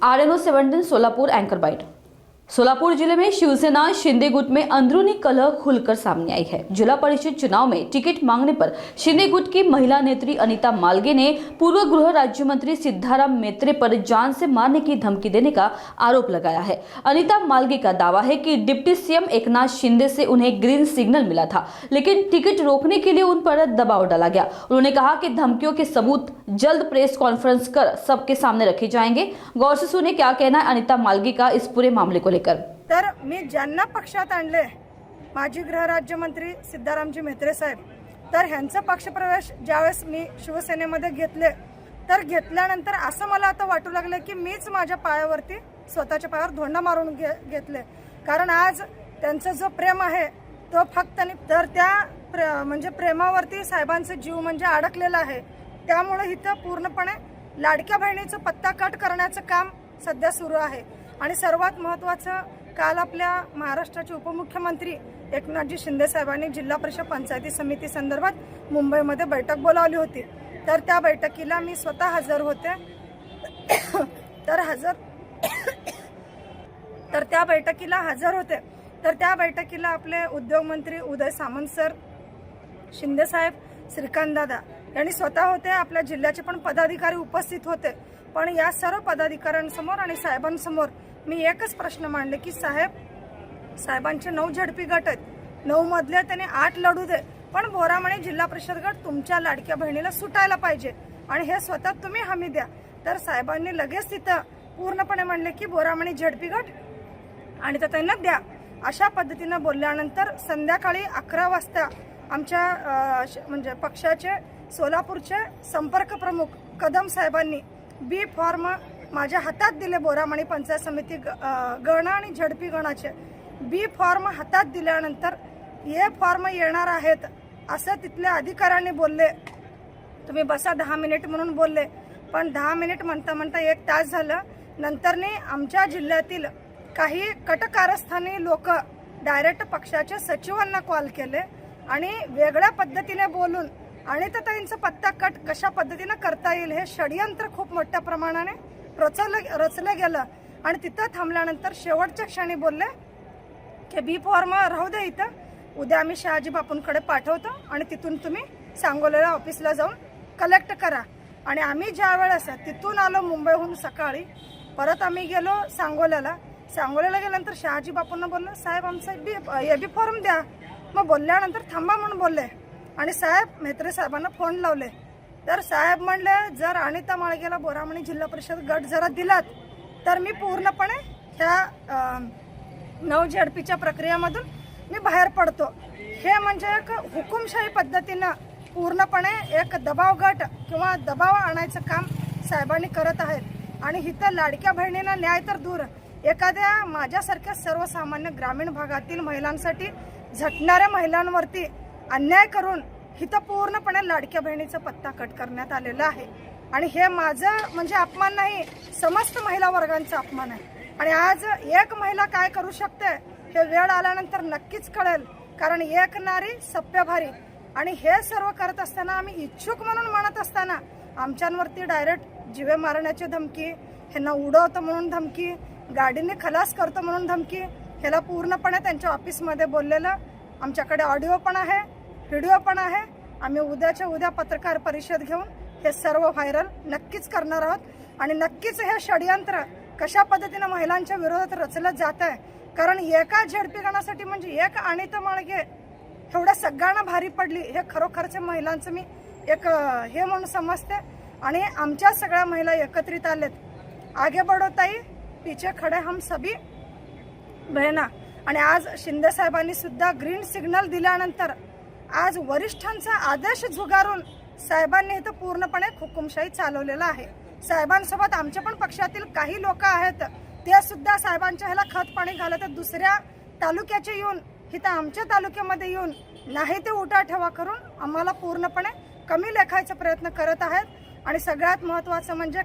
RNO 17 Solapur anchor bite. Solapur जिले में शिवसेना शिंदे गुट में अंदरूनी कलह खुलकर सामने आई है। जिला परिषद चुनाव में टिकट मांगने पर शिंदे गुट की महिला नेत्री अनीता मालगे ने पूर्व गृह राज्य मंत्री सिद्धाराम मेत्रे पर जान से मारने की धमकी देने का आरोप लगाया है। अनीता मालगे का दावा है कि डिप्टी सीएम एकनाथ शिंदे से उन्हें ग्रीन सिग्नल मिला था, लेकिन टिकट रोकने के लिए उन पर दबाव डाला गया। उन्होंने कहा कि धमकियों के सबूत जल्द प्रेस कॉन्फ्रेंस कर सबके सामने रखे जाएंगे। गौर से सुने क्या कहना है अनीता मालगे का इस पूरे मामले को लेकर। तर मी ज्यांना पक्षात आणले, माजी गृह राज्यमंत्री सिद्धारामजी मेत्रे साहेब, तर ह्यांचा पक्षप्रवेश ज्यावेळेस मी शिवसेनेमध्ये घेतले, तर घेतल्यानंतर असं मला आता वाटू लागलं की मीच माझ्या पायावरती स्वतःच्या पायावर धोंडा मारून घेतले। कारण आज त्यांचा जो प्रेम आहे तो फक्त तर त्या म्हणजे प्रेमावरती साहेबांचा जीव म्हणजे अडकलेला आहे। त्यामुळे इथं पूर्णपणे लाडक्या बहिणीचं पत्ता कट करण्याचं काम सध्या सुरू आहे। आणि सर्वात महत्त्वाचं, काल आपल्या महाराष्ट्राचे उपमुख्यमंत्री एकनाथजी शिंदे साहेबांनी जिल्हा परिषद पंचायती समिती संदर्भात मुंबईमध्ये बैठक बोलावली होती। तर त्या बैठकीला मी स्वतः हजर होते। तर त्या बैठकीला आपले उद्योग मंत्री उदय सामंत सर, शिंदे साहेब, श्रीकांत दादा यांनी स्वतः होते। आपल्या जिल्ह्याचे पण पदाधिकारी उपस्थित होते। पण या सर्व पदाधिकाऱ्यांसमोर आणि साहेबांसमोर मी एकच प्रश्न मांडले की साहेबांचे 9 झडपी गट आहेत, 9 मधले त्यांनी 8 लढू दे, पण बोरामणी जिल्हा परिषद गट तुमच्या लाडक्या बहिणीला सुटायला पाहिजे आणि हे स्वतः तुम्ही हमी द्या। तर साहेबांनी लगेच तिथं पूर्णपणे म्हणले की बोरामणी झडपी गट आणि तर त्यांना द्या। अशा पद्धतीने बोलल्यानंतर संध्याकाळी 11 वाजता आमच्या म्हणजे पक्षाचे सोलापूरचे संपर्क प्रमुख कदम साहेबांनी बी फॉर्म माझ्या हातात दिले। बोरामणी पंचायत समिती गण आणि झडपी गणाचे बी फॉर्म हातात दिल्यानंतर हे फॉर्म येणार आहेत असं तिथल्या अधिकाऱ्यांनी बोलले। तुम्ही बसा 10 मिनिट म्हणून बोलले, पण 10 मिनिट म्हणता म्हणता 1 तास झालं। नंतरने आमच्या जिल्ह्यातील काही कटकारस्थानी लोक डायरेक्ट पक्षाच्या सचिवांना कॉल केले आणि वेगळ्या पद्धतीने बोलून आणि तर त्यांचा पत्ता कट कशा पद्धतीने करता येईल हे षडयंत्र खूप मोठ्या प्रमाणाने रचलं गेलं। आणि तिथं थांबल्यानंतर शेवटच्या क्षणी बोलले की बी फॉर्म राहू दे, इथं उद्या आम्ही शहाजी बापूंकडे पाठवतो आणि तिथून तुम्ही सांगोल्याला ऑफिसला जाऊन कलेक्ट करा। आणि आम्ही ज्या वेळेस तिथून आलो मुंबईहून सकाळी, परत आम्ही गेलो सांगोल्याला गेल्यानंतर शहाजी बापूंना बोललो साहेब आमचा बी फॉर्म द्या। मग बोलल्यानंतर थांबा म्हणून बोलले आणि साहेब मेत्रे साहेबांना फोन लावले। तर साहेब म्हणले जर अनिता माळगेला बोरामणी जिल्हा परिषद गट जरा दिलात तर मी पूर्णपणे ह्या 9 झडपीच्या प्रक्रियेमधून मी बाहेर पडतो। हे म्हणजे एक हुकुमशाही पद्धतीनं पूर्णपणे एक दबाव गट किंवा दबाव आणायचं काम साहेबांनी करत आहेत। आणि इथं लाडक्या बहिणींना न्याय तर दूर, एखाद्या माझ्यासारख्या सर्वसामान्य ग्रामीण भागातील महिलांसाठी झटणाऱ्या महिलांवरती अन्याय करून इथं पूर्णपणे लाडक्या बहिणीचा पत्ता कट करण्यात आलेला आहे। आणि हे माझं म्हणजे अपमान नाही, समस्त महिला वर्गांचा अपमान आहे। आणि आज एक महिला काय करू शकते हे वेळ आल्यानंतर नक्कीच कळेल। कारण एक नारी सप्य भारी। आणि हे सर्व करत असताना आम्ही इच्छुक म्हणून म्हणत असताना आमच्यांवरती डायरेक्ट जीवे मारण्याची धमकी, ह्यांना उडवतो म्हणून धमकी, गाडीने खलास करतो म्हणून धमकी, ह्याला पूर्णपणे त्यांच्या ऑफिसमध्ये बोललेलं आमच्याकडे ऑडिओ पण आहे, व्हिडिओ पण आहे। आम्ही उद्याच्या उद्या पत्रकार परिषद घेऊन हे सर्व व्हायरल नक्कीच करणार आहोत। आणि नक्कीच हे षडयंत्र कशा पद्धतीने महिलांच्या विरोधात रचलं जात आहे। कारण एका झडपी गणासाठी म्हणजे एक अनिता माळगे एवढ्या सगळ्यांना भारी पडली, हे खरोखरच्या महिलांचं मी एक हे म्हणून समजते। आणि आमच्या सगळ्या महिला एकत्रित आलेत, आगे बढ़ो ताई, पीछे खडे हम सभी बहना। आणि आज शिंदे साहेबांनी सुद्धा ग्रीन सिग्नल दिल्यानंतर आज वरिष्ठांचा आदेश झुगारून साहेबांनी इथं पूर्णपणे हुकुमशाही चालवलेला आहे। साहेबांसोबत आमच्या पण पक्षातील काही लोक आहेत, ते सुद्धा साहेबांच्या ह्याला खत पाणी घालत दुसऱ्या तालुक्याचे येऊन इथं आमच्या तालुक्यामध्ये येऊन नाही ते उठाठेवा करून आम्हाला पूर्णपणे कमी लेखायचा प्रयत्न करत आहेत। आणि सगळ्यात महत्त्वाचं म्हणजे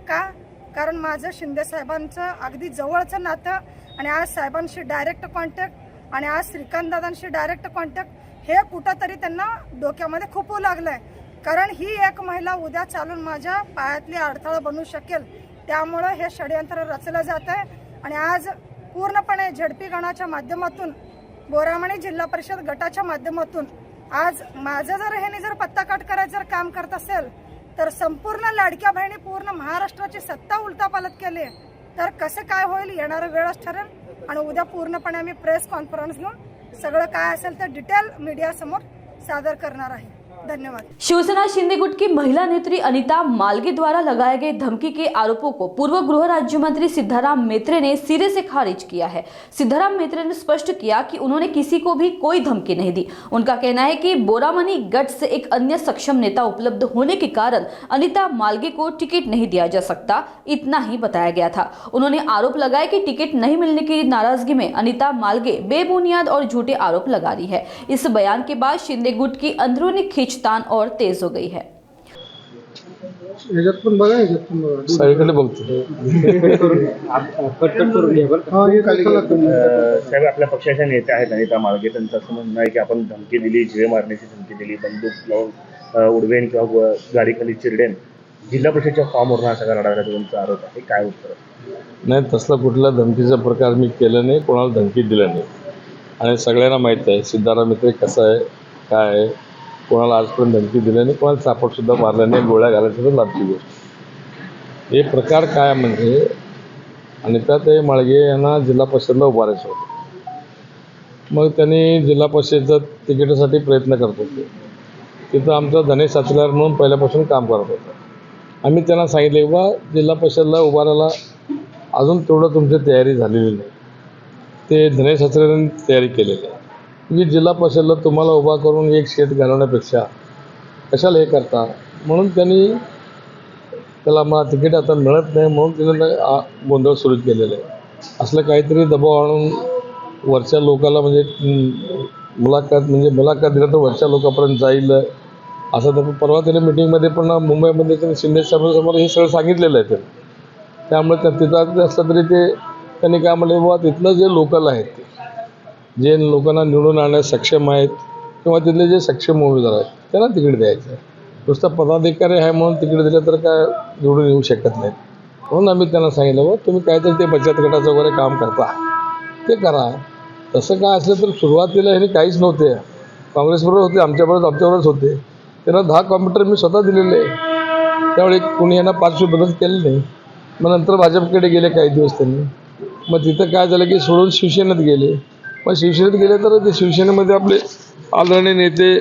कारण माझं शिंदे साहेबांचं अगदी जवळचं नातं आणि आज साहेबांशी डायरेक्ट कॉन्टॅक्ट आणि आज श्रीकांत दादांशी डायरेक्ट कॉन्टॅक्ट हे कुठंतरी त्यांना डोक्यामध्ये खूपू लागलंय। कारण ही एक महिला उद्या चालून माझ्या पायातली अडथळा बनू शकेल त्यामुळं हे षडयंत्र रचलं जात आहे आणि आज पूर्णपणे झेडपी गणाच्या माध्यमातून बोरामणी जिल्हा परिषद गटाच्या माध्यमातून आज माझं जर ह्याने जर पत्ताकाट करायचं जर काम करत असेल तर संपूर्ण लाडक्या बहिणी पूर्ण महाराष्ट्राची सत्ता उलटापालट केली तर कसं काय होईल येणारा वेळच ठरेल आणि उद्या पूर्णपणे आम्ही प्रेस कॉन्फरन्स घेऊन सगळं काय असेल ते डिटेल मीडिया समोर सादर करणार आहे। धन्यवाद। शिवसेना शिंदे गुट की महिला नेत्री अनीता मालगे द्वारा लगाए गए धमकी के आरोपों को पूर्व गृह राज्य मंत्री सिद्धाराम मैत्रे ने सिरे से खारिज किया है। सिद्धाराम मैत्रे ने स्पष्ट किया कि उन्होंने किसी को भी कोई धमकी नहीं दी। उनका कहना है कि बोरामनी गट से एक अन्य सक्षम नेता उपलब्ध होने के कारण अनीता मालगे को टिकट नहीं दिया जा सकता, इतना ही बताया गया था। उन्होंने आरोप लगाया कि टिकट नहीं मिलने की नाराजगी में अनीता मालगे बेबुनियाद और झूठे आरोप लगा रही है। इस बयान के बाद शिंदे गुट की अंदरूनी खींचतान और तेज हो गई है। सगळीकडे बघतो साहेब आपल्या पक्षाच्या नेत्या आहेत अनिता माळगे, त्यांचं असं म्हणणं आहे की आपण धमकी दिली, जीवे मारण्याची धमकी दिली, बंदूक लावून उडवेन किंवा गाडीखाली चिरडेन, जिल्हा परिषदेच्या फॉर्मवरून हा सगळा लढा तुमचा आरोप आहे, काय उत्तर? नाही, तसला कुठला धमकीचा प्रकार मी केला नाही, कोणाला धमकी दिला नाही आणि सगळ्यांना माहीत आहे सिद्धाराम मैत्रे कसं आहे काय आहे, कोणाला आजपर्यंत धमकी दिली नाही, कोणाला चापटसुद्धा मारला नाही, गोळ्या घालायची तर लाभची गोष्ट। हे प्रकार काय म्हणजे अनिताताई माळगे यांना जिल्हा परिषदला उभारायचं होतं, मग त्यांनी जिल्हा परिषदेचं तिकिटासाठी प्रयत्न करत होते। तिथं आमचा धनेश साचलार म्हणून पहिल्यापासून काम करत होता। आम्ही त्यांना सांगितले की बा जिल्हा परिषदला उभारायला अजून तेवढं तुमची तयारी झालेली नाही, ते धनेश साचलारांनी तयारी केलेली आहे की जिल्हा परिषदला तुम्हाला उभा करून एक शेत घालवण्यापेक्षा कशाला हे करता, म्हणून त्यांनी त्याला मला तिकीट आता मिळत नाही म्हणून त्याने गोंधळ सुरू केलेलं आहे। असलं काहीतरी दबाव आणून वरच्या लोकाला म्हणजे मुलाखत दिलं तर वरच्या लोकांपर्यंत जाईल असं तर परवा त्याने मिटिंगमध्ये पण मुंबईमध्ये त्यांनी शिंदे साहेबांसमोर हे सगळं सांगितलेलं आहे त्यांनी। त्यामुळे त्या तिथं असलं तरी ते त्यांनी काय म्हणले बाबा तिथलं जे लोकल आहेत ते जे लोकांना निवडून आणण्यास सक्षम आहेत किंवा तिथले जे सक्षम उमेदवार आहेत त्यांना तिकीट द्यायचं आहे। नुसतं पदाधिकारी आहे म्हणून तिकीट दिलं तर काय निवडून येऊ शकत नाहीत, म्हणून आम्ही त्यांना सांगितलं बा तुम्ही काहीतरी ते बचत गटाचं वगैरे काम करता ते करा। तसं काय असलं तर सुरुवातीला ह्यांनी काहीच नव्हते, काँग्रेसबरोबर होते, आमच्याबरोबरच होते, त्यांना 10 कॉम्प्युटर मी स्वतः दिलेले आहे, त्यावेळी कोणी यांना पाचवी बदल केले नाही। मग नंतर भाजपकडे गेले काही दिवस त्यांनी, मग तिथं काय झालं की सोडून शिवसेनेत गेले। मग शिवसेनेत गेले तर ते शिवसेनेमध्ये आपले आदरणीय नेते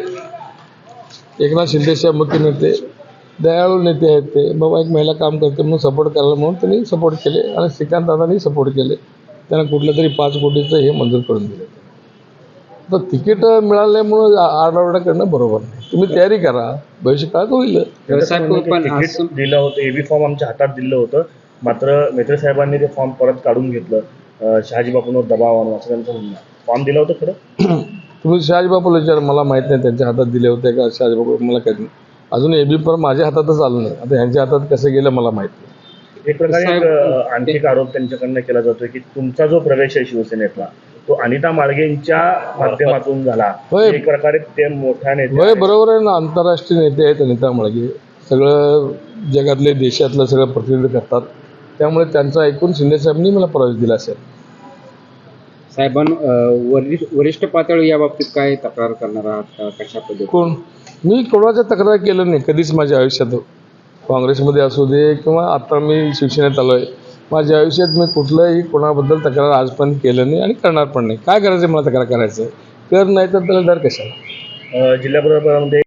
एकनाथ शिंदेसाहेब मुख्य नेते दयाळू नेते आहेत, ते बाबा एक महिला काम करते म्हणून सपोर्ट करायला म्हणून त्यांनी सपोर्ट केले आणि श्रीकांत दादांनी सपोर्ट केले, त्यांना कुठलं तरी 5 कोटीचं हे मंजूर करून दिले। तर तिकीट मिळाले म्हणून आरडाओरडा करणं बरोबर नाही, तुम्ही तयारी करा, भविष्यकाळात होईल। तिकीट दिलं होतं, एबी फॉर्म आमच्या हातात दिलं होतं, मात्र मैत्रे साहेबांनी ते फॉर्म परत काढून घेतलं, शहाजी बापूंवर दबाव आणून असं त्यांचं म्हणणं। फॉर्म दिला होता खरं? तुम्ही शहाजी बापूला विचार, मला माहीत नाही त्यांच्या हातात दिले होते का शहाजी बापू, मला काही नाही, अजून एबी फॉर्म माझ्या हातातच आलं नाही, आता ह्यांच्या हातात कसं गेलं मला माहीत नाही। एक प्रकारे आणखी एक आरोप त्यांच्याकडनं केला जातोय की तुमचा जो प्रवेश आहे शिवसेनेतला तो अनिता माळगेंच्या माध्यमातून झाला, एक प्रकारे ते मोठ्या नेते। होय, बरोबर आहे ना, आंतरराष्ट्रीय नेते आहेत अनिता माळगे, सगळं जगातले देशातलं सगळं प्रतिनिधित्व करतात, त्यामुळे त्यांचं ऐकून शिंदेसाहेबांनी मला प्रवेश दिला असेल। वरिष्ठ पातळी या बाबतीत काय तक्रार करणार आहात का, कशा पद्धतीने? कोण? मी कोणाच्या तक्रार केलं नाही कधीच माझ्या आयुष्यात, काँग्रेसमध्ये असू दे किंवा आता मी शिवसेनेत आलो आहे, माझ्या आयुष्यात मी कुठलंही कोणाबद्दल तक्रार आजपर्यंत केलं नाही आणि करणार पण नाही। काय करायचं मला तक्रार करायचं, कर नाही तर त्याला डर कशाला। जिल्हा परिषदेमध्ये